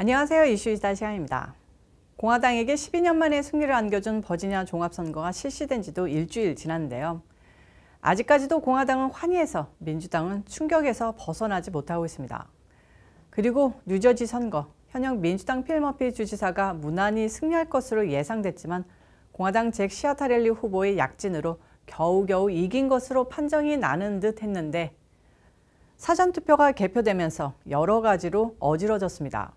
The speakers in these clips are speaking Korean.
안녕하세요. 이슈이다 시간입니다. 공화당에게 12년 만에 승리를 안겨준 버지니아 종합선거가 실시된 지도 일주일 지났는데요. 아직까지도 공화당은 환희해서 민주당은 충격에서 벗어나지 못하고 있습니다. 그리고 뉴저지 선거, 현역 민주당 필 머피 주지사가 무난히 승리할 것으로 예상됐지만 공화당 잭 시아타렐리 후보의 약진으로 겨우겨우 이긴 것으로 판정이 나는 듯 했는데 사전투표가 개표되면서 여러 가지로 어지러졌습니다.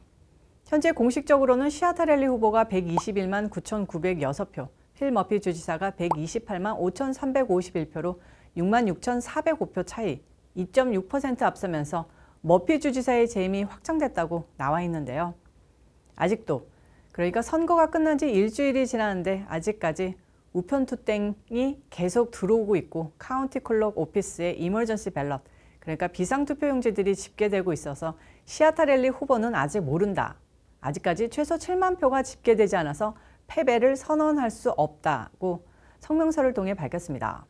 현재 공식적으로는 시아타렐리 후보가 121만 9,906표, 필 머피 주지사가 128만 5,351표로 6만 6,405표 차이, 2.6% 앞서면서 머피 주지사의 재임이 확정됐다고 나와 있는데요. 아직도, 그러니까 선거가 끝난 지 일주일이 지났는데 아직까지 우편 투땡이 계속 들어오고 있고 카운티 클럭 오피스의 이머전시 밸럿, 그러니까 비상투표용지들이 집계되고 있어서 시아타렐리 후보는 아직 모른다. 아직까지 최소 7만 표가 집계되지 않아서 패배를 선언할 수 없다고 성명서를 통해 밝혔습니다.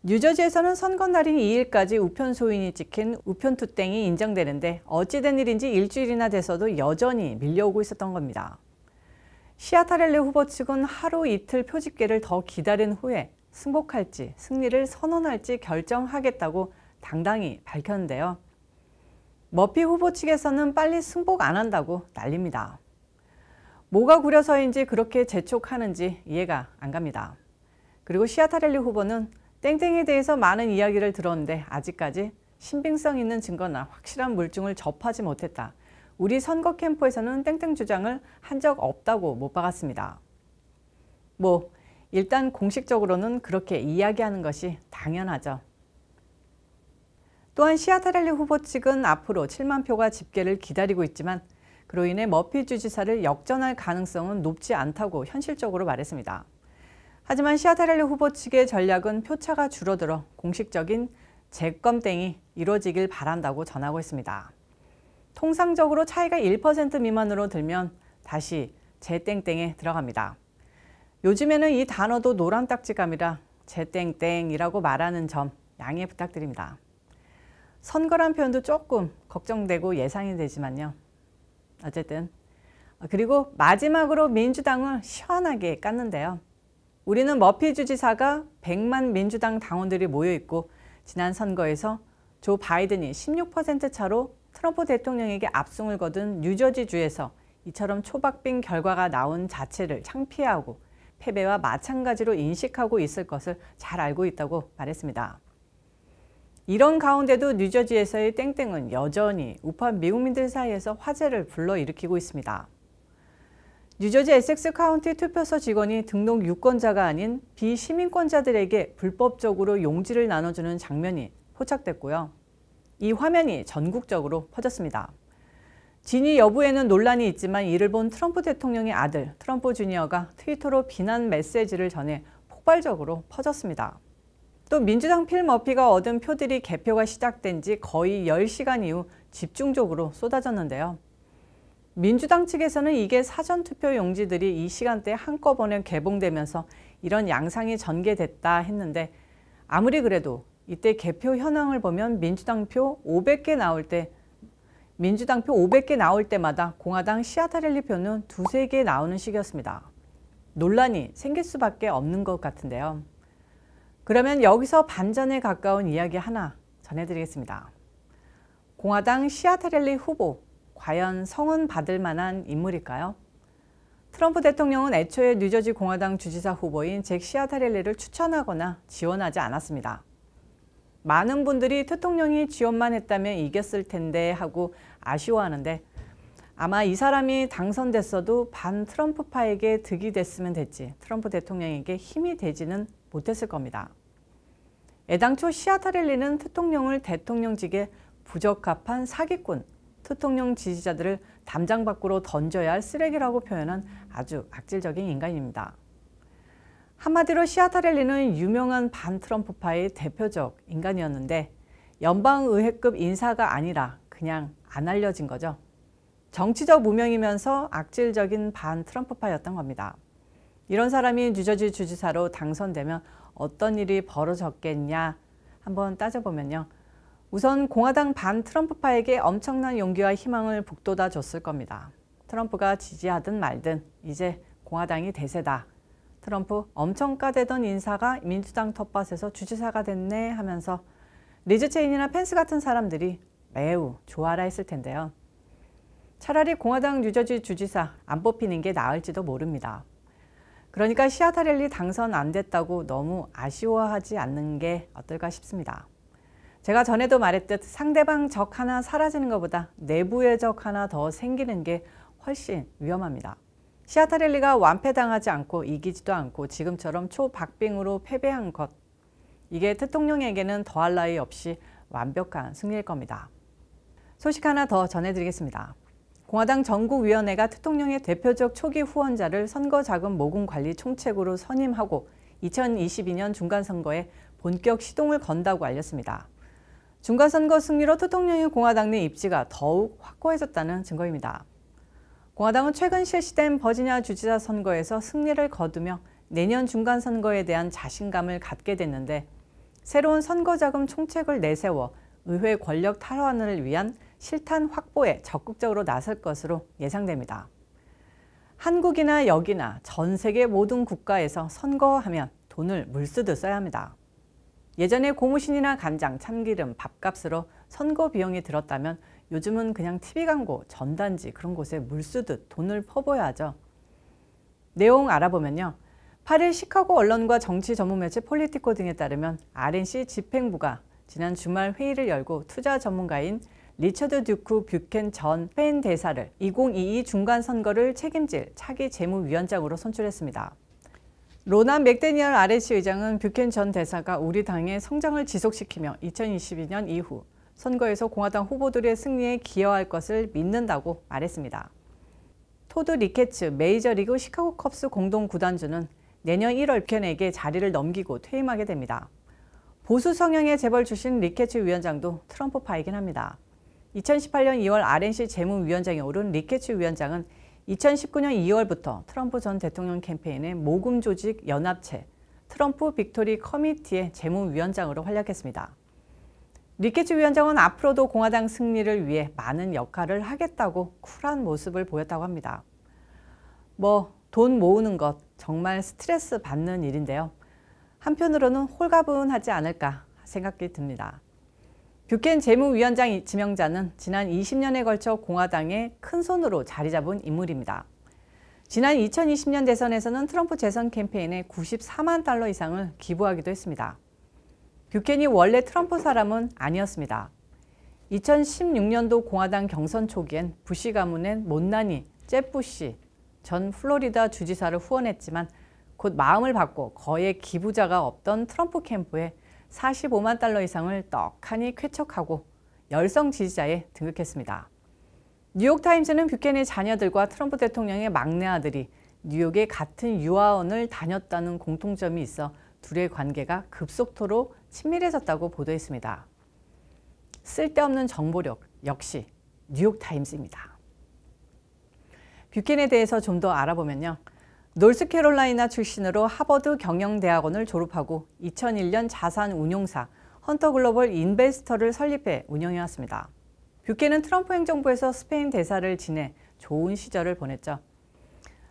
뉴저지에서는 선거 날인 2일까지 우편 소인이 찍힌 우편 투땡이 인정되는데 어찌된 일인지 일주일이나 돼서도 여전히 밀려오고 있었던 겁니다. 시아타렐리 후보 측은 하루 이틀 표 집계를 더 기다린 후에 승복할지 승리를 선언할지 결정하겠다고 당당히 밝혔는데요. 머피 후보 측에서는 빨리 승복 안 한다고 난립니다. 뭐가 구려서인지 그렇게 재촉하는지 이해가 안 갑니다. 그리고 시아타렐리 후보는 땡땡에 대해서 많은 이야기를 들었는데 아직까지 신빙성 있는 증거나 확실한 물증을 접하지 못했다. 우리 선거 캠프에서는 땡땡 주장을 한 적 없다고 못 박았습니다. 일단 공식적으로는 그렇게 이야기하는 것이 당연하죠. 또한 시아타렐리 후보 측은 앞으로 7만 표가 집계를 기다리고 있지만 그로 인해 머피 주지사를 역전할 가능성은 높지 않다고 현실적으로 말했습니다. 하지만 시아타렐리 후보 측의 전략은 표차가 줄어들어 공식적인 재검땡이 이루어지길 바란다고 전하고 있습니다. 통상적으로 차이가 1% 미만으로 들면 다시 재땡땡에 들어갑니다. 요즘에는 이 단어도 노란 딱지감이라 재땡땡이라고 말하는 점 양해 부탁드립니다. 선거란 표현도 조금 걱정되고 예상이 되지만요. 어쨌든 그리고 마지막으로 민주당을 시원하게 깠는데요. 우리는 머피 주지사가 100만 민주당 당원들이 모여있고 지난 선거에서 조 바이든이 16% 차로 트럼프 대통령에게 압승을 거둔 뉴저지주에서 이처럼 초박빙 결과가 나온 자체를 창피하고 패배와 마찬가지로 인식하고 있을 것을 잘 알고 있다고 말했습니다. 이런 가운데도 뉴저지에서의 땡땡은 여전히 우파 미국민들 사이에서 화제를 불러일으키고 있습니다. 뉴저지 에섹스 카운티 투표소 직원이 등록 유권자가 아닌 비시민권자들에게 불법적으로 용지를 나눠주는 장면이 포착됐고요. 이 화면이 전국적으로 퍼졌습니다. 진위 여부에는 논란이 있지만 이를 본 트럼프 대통령의 아들 트럼프 주니어가 트위터로 비난 메시지를 전해 폭발적으로 퍼졌습니다. 또 민주당 필 머피가 얻은 표들이 개표가 시작된 지 거의 10시간 이후 집중적으로 쏟아졌는데요. 민주당 측에서는 이게 사전투표 용지들이 이 시간대에 한꺼번에 개봉되면서 이런 양상이 전개됐다 했는데 아무리 그래도 이때 개표 현황을 보면 민주당 표 500개 나올 때마다 공화당 시아타렐리 표는 두세 개 나오는 시기였습니다. 논란이 생길 수밖에 없는 것 같은데요. 그러면 여기서 반전에 가까운 이야기 하나 전해드리겠습니다. 공화당 시아타렐리 후보, 과연 성은 받을 만한 인물일까요? 트럼프 대통령은 애초에 뉴저지 공화당 주지사 후보인 잭 시아타렐리를 추천하거나 지원하지 않았습니다. 많은 분들이 대통령이 지원만 했다면 이겼을 텐데 하고 아쉬워하는데 아마 이 사람이 당선됐어도 반 트럼프파에게 득이 됐으면 됐지 트럼프 대통령에게 힘이 되지는 못했을 겁니다. 애당초 시아타렐리는 대통령을 대통령직에 부적합한 사기꾼, 대통령 지지자들을 담장 밖으로 던져야 할 쓰레기라고 표현한 아주 악질적인 인간입니다. 한마디로 시아타렐리는 유명한 반트럼프파의 대표적 인간이었는데 연방의회급 인사가 아니라 그냥 안 알려진 거죠. 정치적 무명이면서 악질적인 반트럼프파였던 겁니다. 이런 사람이 뉴저지 주지사로 당선되면 어떤 일이 벌어졌겠냐 한번 따져보면요. 우선 공화당 반 트럼프파에게 엄청난 용기와 희망을 북돋아 줬을 겁니다. 트럼프가 지지하든 말든 이제 공화당이 대세다. 트럼프 엄청 까대던 인사가 민주당 텃밭에서 주지사가 됐네 하면서 리즈 체인이나 펜스 같은 사람들이 매우 좋아라 했을 텐데요. 차라리 공화당 뉴저지 주지사 안 뽑히는 게 나을지도 모릅니다. 그러니까 시아타렐리 당선 안 됐다고 너무 아쉬워하지 않는 게 어떨까 싶습니다. 제가 전에도 말했듯 상대방 적 하나 사라지는 것보다 내부의 적 하나 더 생기는 게 훨씬 위험합니다. 시아타렐리가 완패당하지 않고 이기지도 않고 지금처럼 초박빙으로 패배한 것, 이게 대통령에게는 더할 나위 없이 완벽한 승리일 겁니다. 소식 하나 더 전해드리겠습니다. 공화당 전국위원회가 대통령의 대표적 초기 후원자를 선거자금 모금 관리 총책으로 선임하고 2022년 중간선거에 본격 시동을 건다고 알렸습니다. 중간선거 승리로 대통령의 공화당 내 입지가 더욱 확고해졌다는 증거입니다. 공화당은 최근 실시된 버지니아 주지사 선거에서 승리를 거두며 내년 중간선거에 대한 자신감을 갖게 됐는데 새로운 선거자금 총책을 내세워 의회 권력 탈환을 위한 실탄 확보에 적극적으로 나설 것으로 예상됩니다. 한국이나 여기나 전 세계 모든 국가에서 선거하면 돈을 물쓰듯 써야 합니다. 예전에 고무신이나 간장, 참기름, 밥값으로 선거 비용이 들었다면 요즘은 그냥 TV 광고, 전단지 그런 곳에 물쓰듯 돈을 퍼부어야 하죠. 내용 알아보면요. 8일 시카고 언론과 정치 전문 매체 폴리티코 등에 따르면 RNC 집행부가 지난 주말 회의를 열고 투자 전문가인 리처드 듀크 뷰켄 전 스페인 대사를 2022 중간선거를 책임질 차기 재무위원장으로 선출했습니다. 로난 맥데니얼 RNC 의장은 뷰켄 전 대사가 우리 당의 성장을 지속시키며 2022년 이후 선거에서 공화당 후보들의 승리에 기여할 것을 믿는다고 말했습니다. 토드 리케츠 메이저리그 시카고 컵스 공동 구단주는 내년 1월 뷰켄에게 자리를 넘기고 퇴임하게 됩니다. 보수 성향의 재벌 출신 리케츠 위원장도 트럼프파이긴 합니다. 2018년 2월 RNC 재무위원장에 오른 리케츠 위원장은 2019년 2월부터 트럼프 전 대통령 캠페인의 모금 조직 연합체 트럼프 빅토리 커미티의 재무위원장으로 활약했습니다. 리케츠 위원장은 앞으로도 공화당 승리를 위해 많은 역할을 하겠다고 쿨한 모습을 보였다고 합니다. 돈 모으는 것 정말 스트레스 받는 일인데요. 한편으로는 홀가분하지 않을까 생각이 듭니다. 뷰켄 재무위원장 지명자는 지난 20년에 걸쳐 공화당의 큰손으로 자리 잡은 인물입니다. 지난 2020년 대선에서는 트럼프 재선 캠페인에 94만 달러 이상을 기부하기도 했습니다. 뷰켄이 원래 트럼프 사람은 아니었습니다. 2016년도 공화당 경선 초기엔 부시 가문의 못난이 잽 부시 전 플로리다 주지사를 후원했지만 곧 마음을 바꿔 거의 기부자가 없던 트럼프 캠프에 45만 달러 이상을 떡하니 쾌척하고 열성 지지자에 등극했습니다. 뉴욕타임즈는 뷰켄의 자녀들과 트럼프 대통령의 막내 아들이 뉴욕의 같은 유아원을 다녔다는 공통점이 있어 둘의 관계가 급속도로 친밀해졌다고 보도했습니다. 쓸데없는 정보력 역시 뉴욕타임즈입니다. 뷰켄에 대해서 좀 더 알아보면요. 노스캐롤라이나 출신으로 하버드 경영대학원을 졸업하고 2001년 자산운용사 헌터글로벌 인베스터를 설립해 운영해왔습니다. 뷰켄은 트럼프 행정부에서 스페인 대사를 지내 좋은 시절을 보냈죠.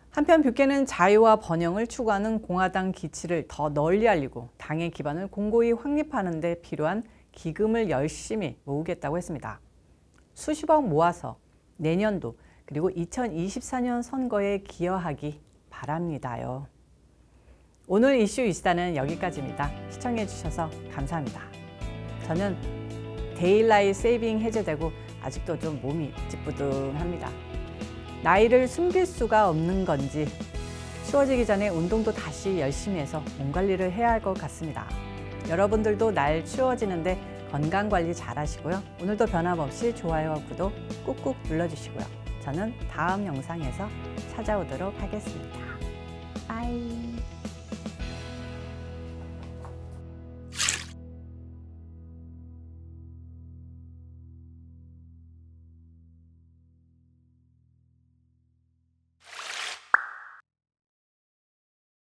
한편 뷰켄은 자유와 번영을 추구하는 공화당 기치를 더 널리 알리고 당의 기반을 공고히 확립하는 데 필요한 기금을 열심히 모으겠다고 했습니다. 수십억 모아서 내년도 그리고 2024년 선거에 기여하기 바랍니다요. 오늘 이슈 이슈다는 여기까지입니다. 시청해주셔서 감사합니다. 저는 데일라이트 세이빙 해제되고 아직도 좀 몸이 찌뿌둥합니다. 나이를 숨길 수가 없는 건지 추워지기 전에 운동도 다시 열심히 해서 몸 관리를 해야 할 것 같습니다. 여러분들도 날 추워지는데 건강관리 잘 하시고요. 오늘도 변함없이 좋아요와 구독 꾹꾹 눌러주시고요. 저는 다음 영상에서 찾아오도록 하겠습니다. 빠이.